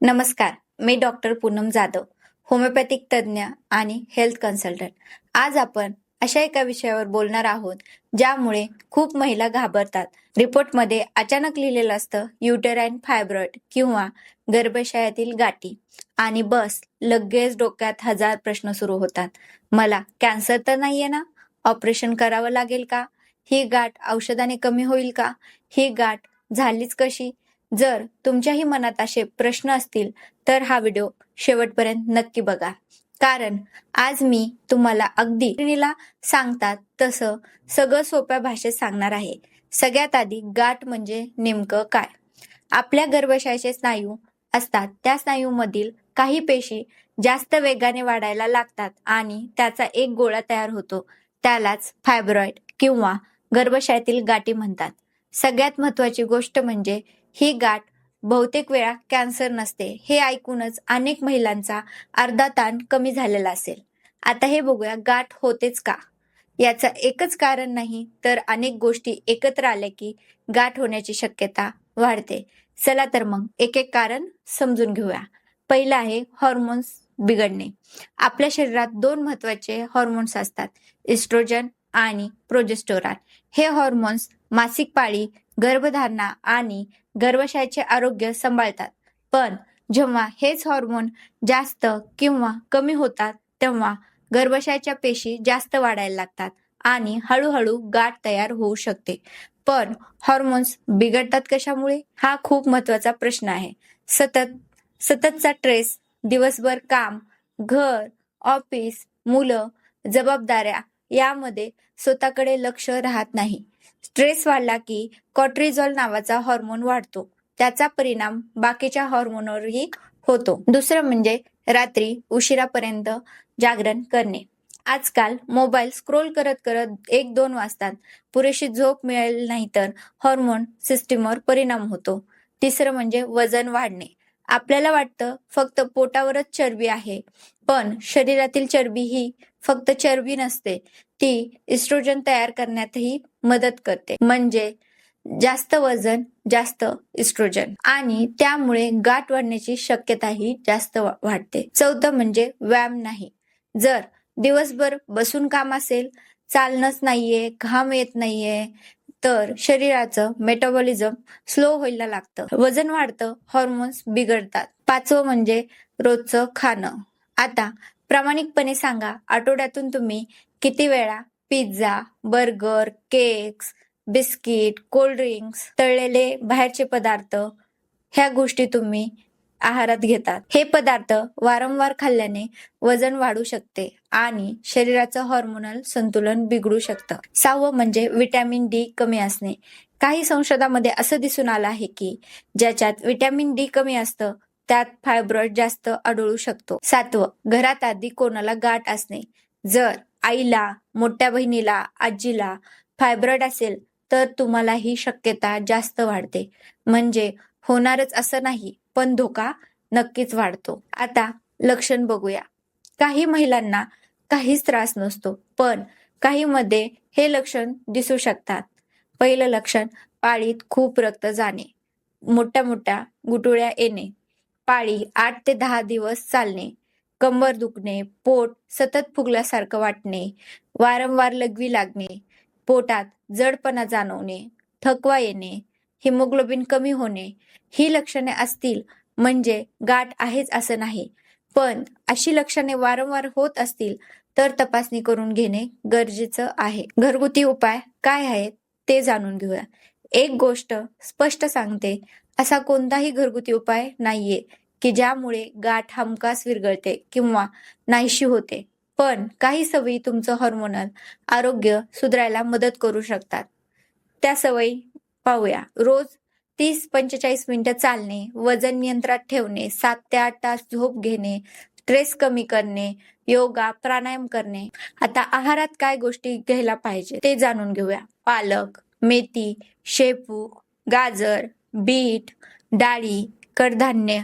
नमस्कार, मी doctor Poonam Jadhav, homeopathic तज्ज्ञ आणि हेल्थ कन्सल्टंट. आज आपण अशा एका विषयावर बोलणार आहोत, ज्यामुळे खूप महिला घाबरतात. रिपोर्टमध्ये अचानक लिहिलेलं असतं युटेराइन फायब्रॉइड किंवा गर्भाशयातील गाठी आणि बस लगेच डोक्यात हजार प्रश्न सुरू होतात. मला कॅन्सर तर नाहीये ना? ऑपरेशन करावं लागेल का? ही गाठ औषधाने कमी होईल का? ही गाठ झालीच कशी? जर तुमच्याही मनात असे प्रश्न असतील तर हा व्हिडिओ शेवटपर्यंत नक्की बघा. कारण आज मी तुम्हाला अगदी ला सांगतात तसं सगळं सोप्या भाषेत सांगणार आहे. सगळ्यात आधी गाठ म्हणजे नेमकं काय? आपल्या गर्भाशयाचे स्नायू असतात, त्या स्नायूमधील काही पेशी जास्त वेगाने वाढायला लागतात आणि त्याचा एक गोळा तयार होतो. त्यालाच फायब्रॉइड किंवा गर्भाशयातील गाठी म्हणतात. सगळ्यात महत्वाची गोष्ट म्हणजे ही गाठ बहुतेक वेळा कॅन्सर नसते. हे ऐकूनच अनेक महिलांचा अर्धा ताण कमी झालेला असेल. आता हे बघूया गाठ होतेच का? याचं एकच कारण नाही तर अनेक गोष्टी एकत्र आल्या की गाठ होण्याची शक्यता वाढते. चला तर मग एक एक कारण समजून घेऊया. पहिलं आहे हॉर्मोन्स बिघडणे. आपल्या शरीरात दोन महत्वाचे हॉर्मोन्स असतात, इस्ट्रोजन आणि प्रोजेस्टेरॉन. हे हॉर्मोन्स मासिक पाळी, गर्भधारणा आणि गर्भाशयाचे आरोग्य सांभाळतात. पण जेव्हा हेच हॉर्मोन जास्त किंवा कमी होतात तेव्हा गर्भाशयाच्या पेशी जास्त वाढायला लागतात आणि हळूहळू गाठ तयार होऊ शकते. पण हॉर्मोन्स बिघडतात कशामुळे? हा खूप महत्वाचा प्रश्न आहे. सततचा स्ट्रेस, दिवसभर काम, घर, ऑफिस, मुलं, जबाबदाऱ्या यामध्ये स्वतःकडे लक्ष राहत नाही. स्ट्रेस वाढला की कॉर्टिझॉल नावाचा हॉर्मोन वाढतो. त्याचा परिणाम बाकीच्या हॉर्मोनवरही होतो. दुसरं म्हणजे रात्री उशिरापर्यंत जागरण करणे. आजकाल मोबाईल स्क्रोल करत करत 1-2 वाजतात. पुरेशी झोप मिळेल नाही तर हॉर्मोन सिस्टीमवर परिणाम होतो. तिसरं म्हणजे वजन वाढणे. आपल्याला वाटतं फक्त पोटावरच चरबी आहे, पण शरीरातील चरबी ही फक्त चरबी नसते. ती इस्ट्रोजन तयार करण्यातही मदत करते. म्हणजे जास्त वजन जास्त इस्ट्रोजन आणि त्यामुळे गाठ वाढण्याची शक्यताही जास्त वाढते. चौथं म्हणजे व्यायाम नाही. जर दिवसभर बसून काम असेल, चालणंच नाहीये, घाम येत नाहीये, तर शरीराचं मेटाबॉलिझम स्लो व्हायला लागतं, वजन वाढतं, हॉर्मोन्स बिघडतात. पाचवं म्हणजे रोजचं खाणं. आता प्रामाणिकपणे सांगा, आठवड्यातून तुम्ही किती वेळा pizza, burger, cakes, biscuit, cold drinks, तळलेले बाहेरचे पदार्थ ह्या गोष्टी तुम्ही आहारात घेतात? हे पदार्थ वारंवार खाल्ल्याने वजन वाढू शकते आणि शरीराचं हॉर्मोनल संतुलन बिघडू शकतं. सहावं म्हणजे व्हिटॅमिन डी कमी असणे. काही संशोधामध्ये असं दिसून आलं आहे की ज्याच्यात व्हिटॅमिन डी कमी असतं त्यात फायब्रॉइड जास्त आढळू शकतो. सातवं, घरात आधी कोणाला गाठ असणे. जर आईला, मोठ्या बहिणीला, आजीला फायब्रॉइड असेल तर तुम्हाला ही शक्यता जास्त वाढते. म्हणजे होणारच असं नाही, पण धोका नक्कीच वाढतो. आता लक्षण बघूया. काही महिलांना काहीच त्रास नसतो, पण काहीमध्ये हे लक्षण दिसू शकतात. पहिलं लक्षण, पाळीत खूप रक्त जाणे, मोठ्या मोठ्या गुठळ्या येणे, पाळी 8 ते 10 दिवस चालणे, कंबर दुखणे, पोट सतत फुगल्यासारखं वाटणे, वारंवार लघवी लागणे, पोटात जडपणा जाणवणे, थकवा येणे, हिमोग्लोबिन कमी होणे. ही लक्षणे असतील म्हणजे गाठ आहेच असं नाही. पण अशी लक्षणे वारंवार होत असतील तर तपासणी करून घेणे गरजेचं आहे. घरगुती उपाय काय आहेत ते जाणून घेऊया. एक गोष्ट स्पष्ट सांगते, असा कोणताही घरगुती उपाय नाहीये की ज्यामुळे गाठ हमखास विरघळते किंवा नाहीशी होते. पण काही सवयी तुमचं हॉर्मोनल आरोग्य सुधारायला मदत करू शकतात. त्या सवयी पाहूया. रोज 30-45 मिनिटं चालणे, वजन नियंत्रणात ठेवणे, 7 ते 8 तास झोप घेणे, स्ट्रेस कमी करणे, योगा, प्राणायाम करणे. आता आहारात काय गोष्टी घ्यायला पाहिजे ते जाणून घेऊया. पालक, मेथी, शेपू, गाजर, बीट, डाळी, कडधान्य,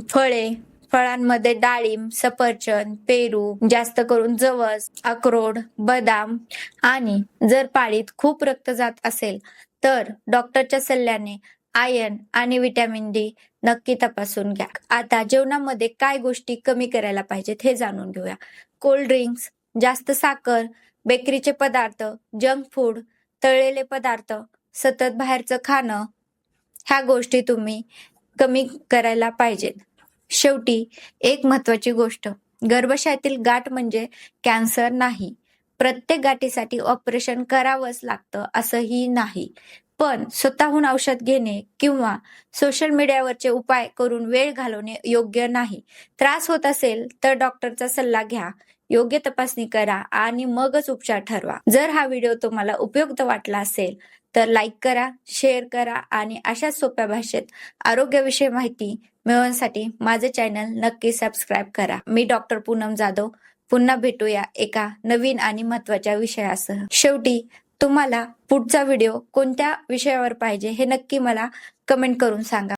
फळे, फळांमध्ये डाळिंब, सफरचंद, पेरू, जास्त करून जवस, अक्रोड, बदाम आणि जर पाळीत खूप रक्त जात असेल तर डॉक्टरच्या सल्ल्याने आयर्न आणि व्हिटॅमिन डी नक्की तपासून घ्या. आता जेवणामध्ये काय गोष्टी कमी करायला पाहिजेत हे जाणून घेऊया. कोल्ड ड्रिंक्स, जास्त साखर, बेकरीचे पदार्थ, जंक फूड, तळलेले पदार्थ, सतत बाहेरचं खाणं, ह्या गोष्टी तुम्ही कमी करायला पाहिजेत. शेवटी एक महत्वाची गोष्ट, गर्भाशयातील गाठ म्हणजे कॅन्सर नाही. प्रत्येक गाठीसाठी ऑपरेशन करावंच लागतं असंही नाही. पण स्वतःहून औषध घेणे किंवा सोशल मीडियावरचे उपाय करून वेळ घालवणे योग्य नाही. त्रास होत असेल तर डॉक्टरचा सल्ला घ्या, योग्य तपासणी करा आणि मगच उपचार ठरवा. जर हा व्हिडिओ तुम्हाला उपयुक्त वाटला असेल तर लाईक करा, शेअर करा आणि अशाच सोप्या भाषेत आरोग्याविषयी माहिती मिळवण्यासाठी माझे चॅनल नक्की सबस्क्राईब करा. मी डॉक्टर पूनम जाधव. पुन्हा भेटूया एका नवीन आणि महत्त्वाच्या विषयासह. शेवटी तुम्हाला पुढचा व्हिडिओ कोणत्या विषयावर पाहिजे हे नक्की मला कमेंट करून सांगा.